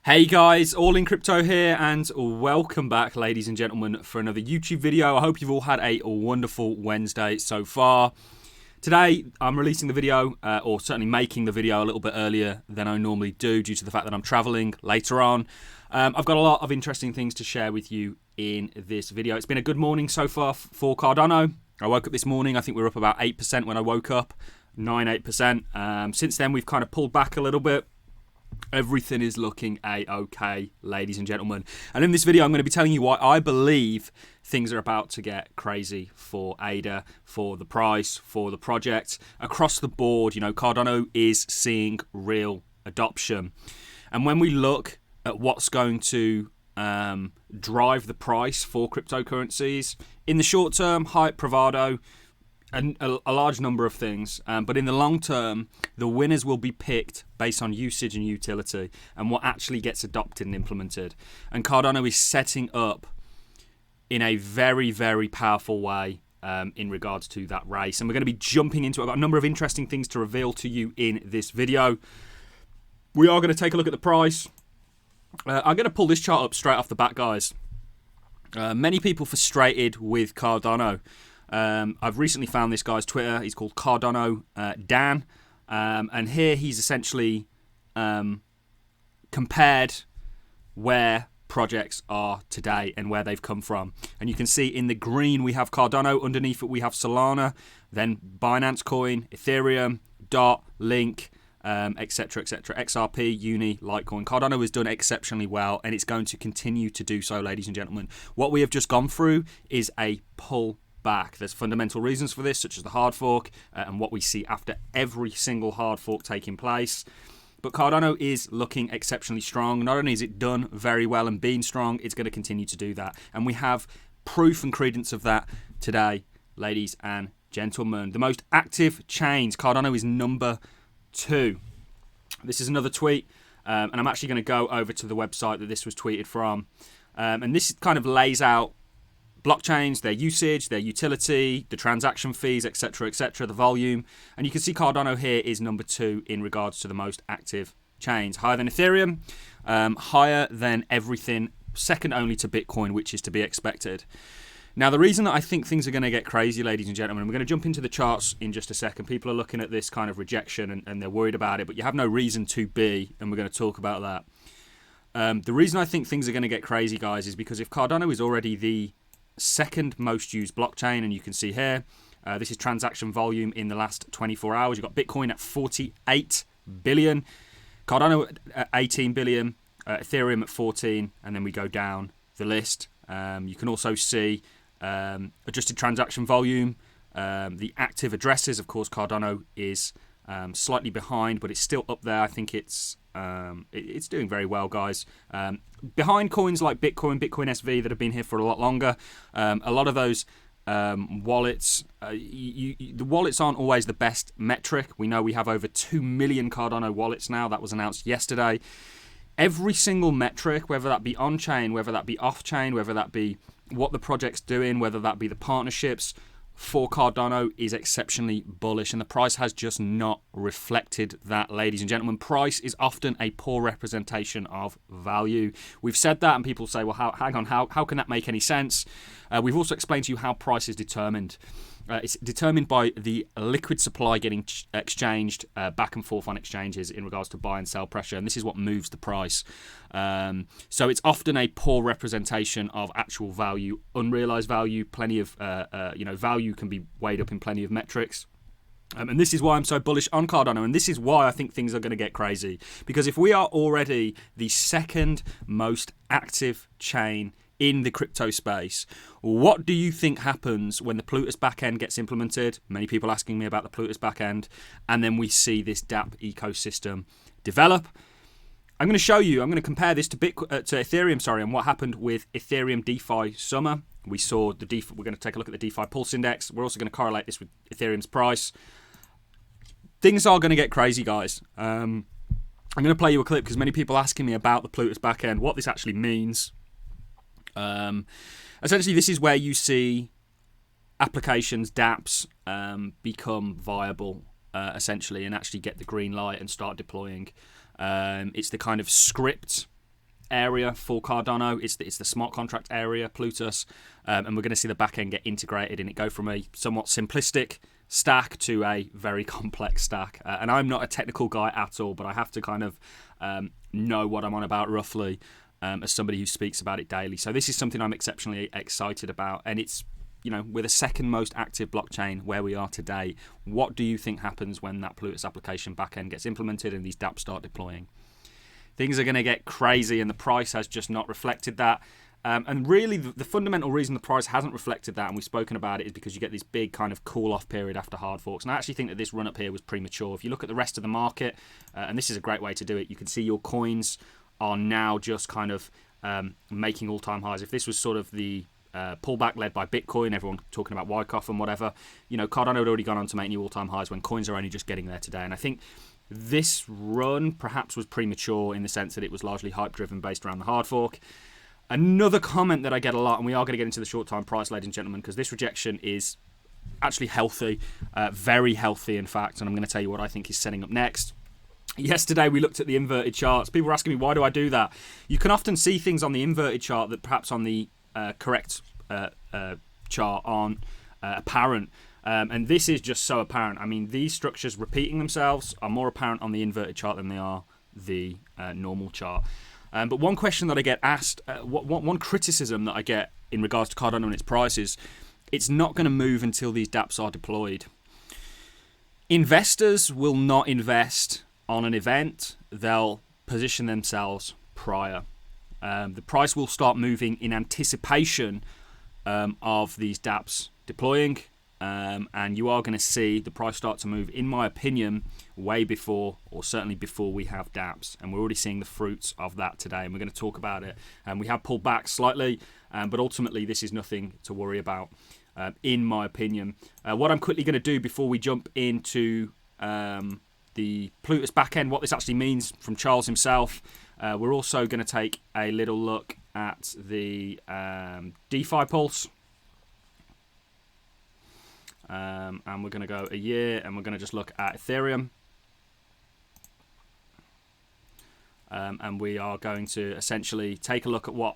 Hey guys, All in Crypto here, and welcome back, ladies and gentlemen, for another YouTube video. I hope you've all had a wonderful Wednesday so far. Today, I'm releasing the video, or certainly making the video a little bit earlier than I normally do due to the fact that I'm traveling later on. I've got a lot of interesting things to share with you in this video. It's been a good morning so far for Cardano. I woke up this morning, I think we were up about 8% when I woke up, 8%. Since then, we've kind of pulled back a little bit. Everything is looking a-okay, ladies and gentlemen. And in this video, I'm going to be telling you why I believe things are about to get crazy for ADA, for the price, for the project. Across the board, you know, Cardano is seeing real adoption. And when we look at what's going to drive the price for cryptocurrencies, in the short term, hype, bravado, and a large number of things, but in the long term, the winners will be picked based on usage and utility and what actually gets adopted and implemented. And Cardano is setting up in a very, very powerful way in regards to that race. And we're going to be jumping into it. I've got a number of interesting things to reveal to you in this video. We are going to take a look at the price. I'm going to pull this chart up straight off the bat, guys. Many people frustrated with Cardano. I've recently found this guy's Twitter. He's called Cardano Dan, and here he's essentially compared where projects are today and where they've come from. And you can see in the green we have Cardano, underneath it we have Solana, then Binance Coin, ETHEREUM, DOT, Link, etc, etc, XRP, Uni, Litecoin. Cardano has done exceptionally well, and it's going to continue to do so, ladies and gentlemen. What we have just gone through is a pull back. There's fundamental reasons for this, such as the hard fork and what we see after every single hard fork taking place. But Cardano is looking exceptionally strong. Not only is it done very well and being strong, it's going to continue to do that. And we have proof and credence of that today, ladies and gentlemen. The most active chains, Cardano is number 2. This is another tweet, and I'm actually going to go over to the website that this was tweeted from. And this kind of lays out blockchains, their usage, their utility, the transaction fees, etc, etc, the volume. And you can see Cardano here is number 2 in regards to the most active chains. Higher than Ethereum, higher than everything, second only to Bitcoin, which is to be expected. Now, the reason that I think things are going to get crazy, ladies and gentlemen, we're going to jump into the charts in just a second. People are looking at this kind of rejection and they're worried about it, but you have no reason to be, and we're going to talk about that. The reason I think things are going to get crazy, guys, is because if Cardano is already the second most used blockchain, and you can see here, this is transaction volume in the last 24 hours. You've got Bitcoin at 48 billion, Cardano at 18 billion, Ethereum at 14, and then we go down the list. You can also see adjusted transaction volume, the active addresses. Of course, Cardano is slightly behind, but it's still up there. I think it's doing very well, guys. Behind coins like Bitcoin, Bitcoin SV that have been here for a lot longer. A lot of those wallets, the wallets aren't always the best metric. We know we have over 2 million Cardano wallets now. That was announced yesterday. Every single metric, whether that be on-chain, whether that be off-chain, whether that be what the project's doing, whether that be the partnerships, for Cardano is exceptionally bullish, and the price has just not reflected that, ladies and gentlemen. Price is often a poor representation of value. We've said that, and people say, well, hang on, how can that make any sense? We've also explained to you how price is determined. It's determined by the liquid supply getting exchanged back and forth on exchanges in regards to buy and sell pressure, and this is what moves the price. So it's often a poor representation of actual value, unrealized value. Plenty of value can be weighed up in plenty of metrics. And this is why I'm so bullish on Cardano, and this is why I think things are going to get crazy. Because if we are already the second most active chain in the crypto space, what do you think happens when the Plutus backend gets implemented? Many people asking me about the Plutus backend, and then we see this DApp ecosystem develop. I'm going to show you, I'm going to compare this to Ethereum, and what happened with Ethereum DeFi summer. We saw the DeFi, we're going to take a look at the DeFi pulse index. We're also going to correlate this with Ethereum's price. Things are going to get crazy, guys. I'm going to play you a clip because many people asking me about the Plutus backend, what this actually means. Essentially, this is where you see applications, dApps, become viable, essentially, and actually get the green light and start deploying. It's the kind of script area for Cardano. It's the smart contract area, Plutus, and we're going to see the back end get integrated and it go from a somewhat simplistic stack to a very complex stack. And I'm not a technical guy at all, but I have to kind of know what I'm on about roughly as somebody who speaks about it daily. So this is something I'm exceptionally excited about, and it's, you know, we're the second most active blockchain where we are today. What do you think happens when that Plutus application backend gets implemented and these dApps start deploying? Things are going to get crazy, and the price has just not reflected that. And really, the fundamental reason the price hasn't reflected that, and we've spoken about it, is because you get this big kind of cool-off period after hard forks. And I actually think that this run-up here was premature. If you look at the rest of the market, and this is a great way to do it, you can see your coins are now just kind of making all-time highs. If this was sort of the pullback led by Bitcoin, everyone talking about Wyckoff and whatever, you know, Cardano had already gone on to make new all-time highs when coins are only just getting there today. And I think this run perhaps was premature in the sense that it was largely hype-driven based around the hard fork. Another comment that I get a lot, and we are going to get into the short-time price, ladies and gentlemen, because this rejection is actually healthy, very healthy, in fact, and I'm going to tell you what I think is setting up next. Yesterday, we looked at the inverted charts. People were asking me, why do I do that? You can often see things on the inverted chart that perhaps on the correct chart aren't apparent. And this is just so apparent. I mean, these structures repeating themselves are more apparent on the inverted chart than they are the normal chart. But one question that I get asked, one criticism that I get in regards to Cardano and its price is, it's not going to move until these dApps are deployed. Investors will not invest on an event. They'll position themselves prior. The price will start moving in anticipation of these dApps deploying. And you are going to see the price start to move, in my opinion, way before, or certainly before we have dApps. And we're already seeing the fruits of that today, and we're going to talk about it. And we have pulled back slightly, but ultimately this is nothing to worry about, in my opinion. What I'm quickly going to do before we jump into the Plutus backend, what this actually means from Charles himself. We're also going to take a little look at the DeFi pulse. And we're going to go a year, and we're going to just look at Ethereum. And we are going to essentially take a look at what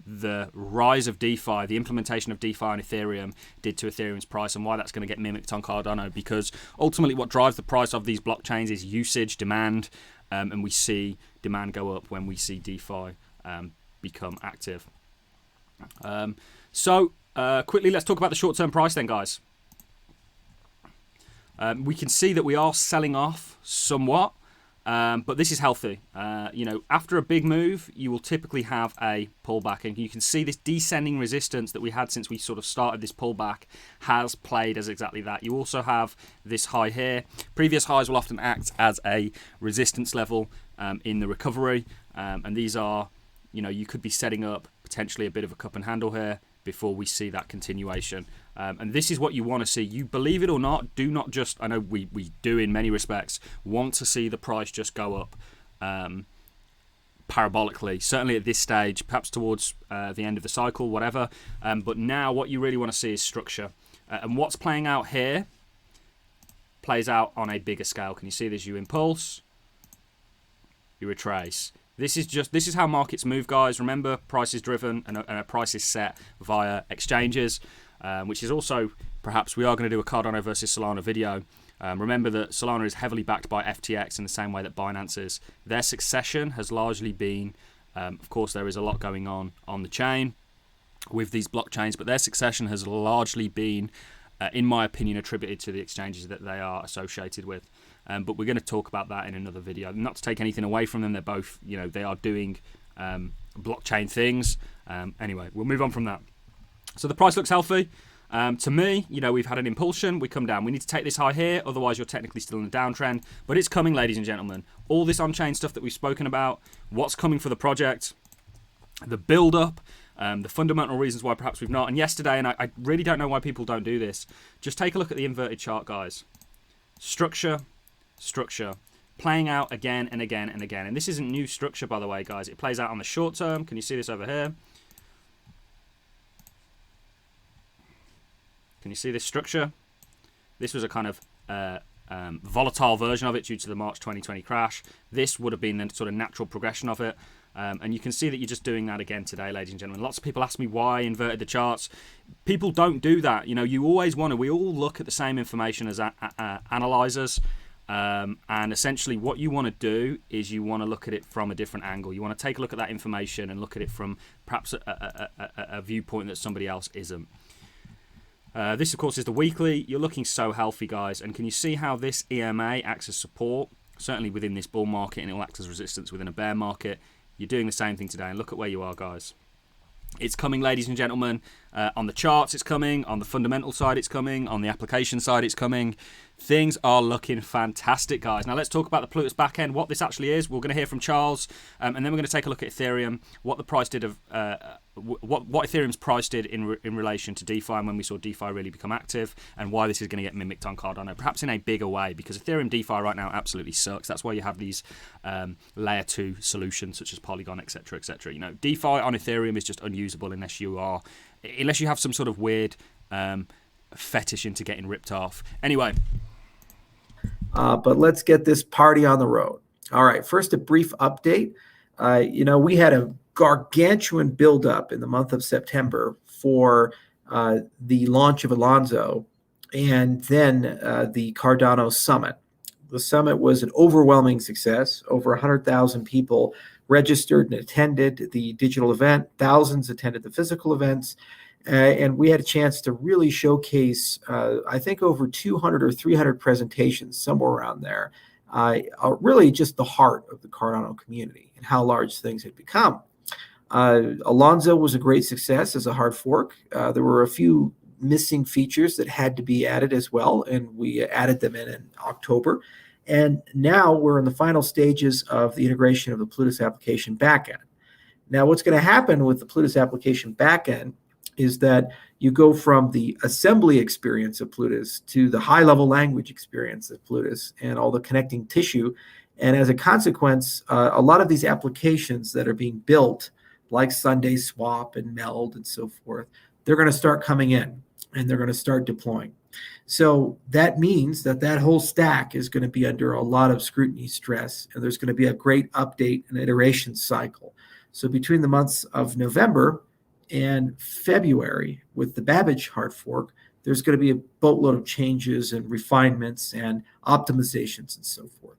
the rise of DeFi, the implementation of DeFi on Ethereum did to Ethereum's price, and why that's going to get mimicked on Cardano, because ultimately what drives the price of these blockchains is usage, demand, and we see demand go up when we see DeFi become active. So quickly, let's talk about the short-term price then, guys. We can see that we are selling off somewhat, but this is healthy. You know, after a big move, you will typically have a pullback, and you can see this descending resistance that we had since we sort of started this pullback has played as exactly that. You also have this high here. Previous highs will often act as a resistance level in the recovery, and these are, you know, you could be setting up potentially a bit of a cup and handle here before we see that continuation. And this is what you want to see. You, believe it or not, do not just, I know we do in many respects, want to see the price just go up parabolically. Certainly at this stage, perhaps towards the end of the cycle, whatever. But now what you really want to see is structure. And what's playing out here plays out on a bigger scale. Can you see this? You impulse, you retrace. This is how markets move, guys. Remember, price is driven, and a price is set via exchanges, which is also, perhaps we are going to do a Cardano versus Solana video. Remember that Solana is heavily backed by FTX in the same way that Binance is. Their succession has largely been, of course, there is a lot going on the chain with these blockchains, but their succession has largely been, in my opinion, attributed to the exchanges that they are associated with. But we're going to talk about that in another video. Not to take anything away from them, they're both, you know, they are doing blockchain things. Anyway, we'll move on from that. So the price looks healthy. To me, you know, we've had an impulsion. We come down. We need to take this high here, otherwise you're technically still in a downtrend. But it's coming, ladies and gentlemen. All this on-chain stuff that we've spoken about, what's coming for the project, the build-up, the fundamental reasons why perhaps we've not. And yesterday, and I really don't know why people don't do this, just take a look at the inverted chart, guys. Structure, playing out again and again and again. And this isn't new structure, by the way, guys. It plays out on the short term. Can you see this over here? Can you see this structure? This was a kind of volatile version of it due to the March 2020 crash. This would have been the sort of natural progression of it. And you can see that you're just doing that again today, ladies and gentlemen. Lots of people ask me why I inverted the charts. People don't do that. You know, you always want to, we all look at the same information as analyzers. And essentially what you want to do is you want to look at it from a different angle. You want to take a look at that information and look at it from perhaps a viewpoint that somebody else isn't. This, of course, is the weekly. You're looking so healthy, guys. And can you see how this EMA acts as support? Certainly within this bull market, and it will act as resistance within a bear market. You're doing the same thing today, and look at where you are, guys. It's coming, ladies and gentlemen. On the charts, it's coming. On the fundamental side, it's coming. On the application side, it's coming. Things are looking fantastic, guys. Now, let's talk about the Plutus backend, what this actually is. We're going to hear from Charles, and then we're going to take a look at Ethereum, what the price did of what Ethereum's price did in relation to DeFi, and when we saw DeFi really become active, and why this is going to get mimicked on Cardano, perhaps in a bigger way, because Ethereum DeFi right now absolutely sucks. That's why you have these layer 2 solutions such as Polygon, etc., etc. You know, DeFi on Ethereum is just unusable unless you have some sort of weird fetish into getting ripped off. Anyway. But let's get this party on the road. All right, first a brief update. You know, we had a gargantuan buildup in the month of September for the launch of Alonzo and then the Cardano Summit. The summit was an overwhelming success. Over 100,000 people registered and attended the digital event. Thousands attended the physical events. And we had a chance to really showcase, I think, over 200 or 300 presentations, somewhere around there, really just the heart of the Cardano community and how large things had become. Alonzo was a great success as a hard fork. There were a few missing features that had to be added as well, and we added them in October. And now we're in the final stages of the integration of the Plutus application backend. Now, what's going to happen with the Plutus application backend is that you go from the assembly experience of Plutus to the high-level language experience of Plutus and all the connecting tissue. And as a consequence, a lot of these applications that are being built, like Sunday Swap and Meld and so forth, they're going to start coming in and they're going to start deploying. So that means that that whole stack is going to be under a lot of scrutiny, stress, and there's going to be a great update and iteration cycle. So between the months of November and February with the Babbage hard fork, there's going to be a boatload of changes and refinements and optimizations and so forth.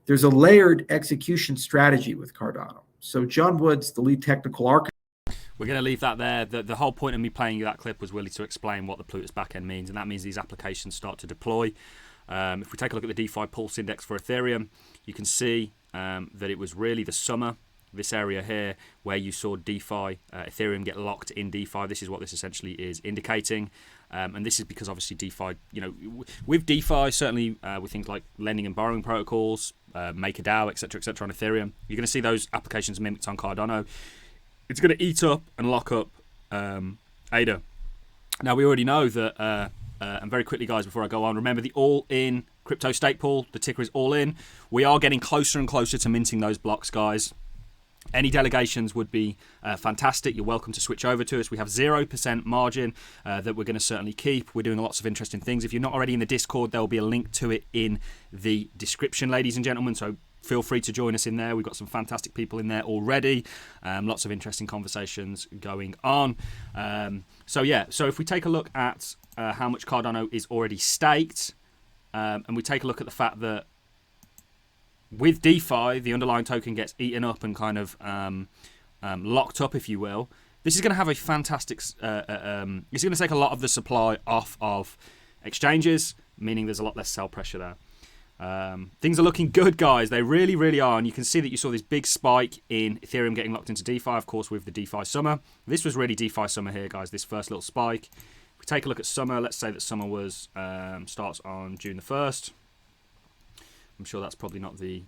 There's a layered execution strategy with Cardano. So John Woods, the lead technical architect. We're going to leave that there. The whole point of me playing you that clip was really to explain what the Plutus backend means, and that means these applications start to deploy. If we take a look at the DeFi Pulse Index for Ethereum, you can see that it was really the summer, this area here, where you saw DeFi, Ethereum get locked in DeFi. This is what this essentially is indicating. And this is because obviously DeFi, you know, with DeFi, certainly with things like lending and borrowing protocols, MakerDAO, etc., on Ethereum, you're going to see those applications mimicked on Cardano. It's going to eat up and lock up ADA. Now, we already know that, and very quickly, guys, before I go on, remember the all-in crypto stake pool, the ticker is all-in. We are getting closer and closer to minting those blocks, guys. Any delegations would be fantastic. You're welcome to switch over to us. We have 0% margin that we're going to certainly keep. We're doing lots of interesting things. If you're not already in the Discord, there will be a link to it in the description, ladies and gentlemen. So feel free to join us in there. We've got some fantastic people in there already. Lots of interesting conversations going on. So if we take a look at how much Cardano is already staked, and we take a look at the fact that with DeFi, the underlying token gets eaten up and kind of locked up, if you will. This is going to have a fantastic... it's going to take a lot of the supply off of exchanges, meaning there's a lot less sell pressure there. Things are looking good, guys. They really, really are. And you can see that you saw this big spike in Ethereum getting locked into DeFi, of course, with the DeFi Summer. This was really DeFi Summer here, guys, this first little spike. If we take a look at Summer, let's say that Summer was starts on June the 1st. I'm sure that's probably not the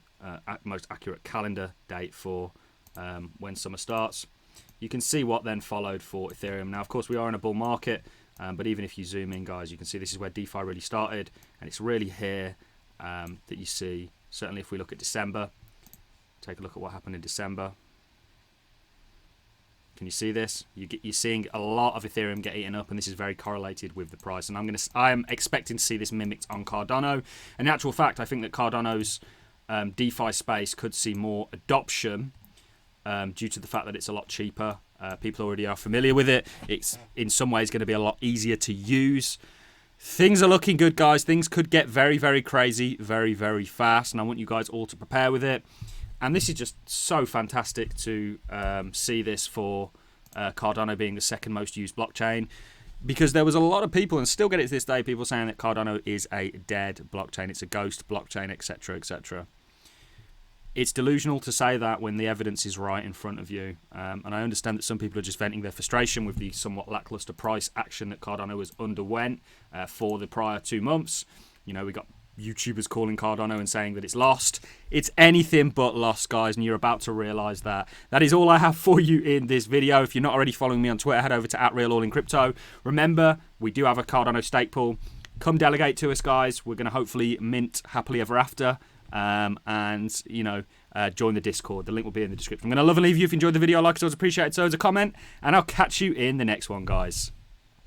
most accurate calendar date for when summer starts. You can see what then followed for Ethereum. Now, of course, we are in a bull market, but even if you zoom in, guys, you can see this is where DeFi really started, and it's really here that you see, certainly if we look at December, take a look at what happened in December. Can you see this? You're seeing a lot of Ethereum get eaten up, and this is very correlated with the price. And I'm expecting to see this mimicked on Cardano. In actual fact, I think that Cardano's DeFi space could see more adoption due to the fact that it's a lot cheaper. People already are familiar with it. It's in some ways going to be a lot easier to use. Things are looking good, guys. Things could get very, very crazy very, very fast, and I want you guys all to prepare with it. And this is just so fantastic to see this for Cardano being the second most used blockchain, because there was a lot of people, and still get it to this day, people saying that Cardano is a dead blockchain, it's a ghost blockchain, etc., etc. It's delusional to say that when the evidence is right in front of you. And I understand that some people are just venting their frustration with the somewhat lackluster price action that Cardano has underwent for the prior 2 months. You know, we got YouTubers calling Cardano and saying that it's lost. It's anything but lost, guys, and you're about to realize that. That is all I have for you in this video. If you're not already following me on Twitter, head over to @RealAllinCrypto. Remember, we do have a Cardano stake pool. Come delegate to us, guys. We're going to hopefully mint happily ever after. And, you know, join the Discord. The link will be in the description. I'm going to love and leave you. If you enjoyed the video, like it, always appreciate it. So as a comment, and I'll catch you in the next one, guys.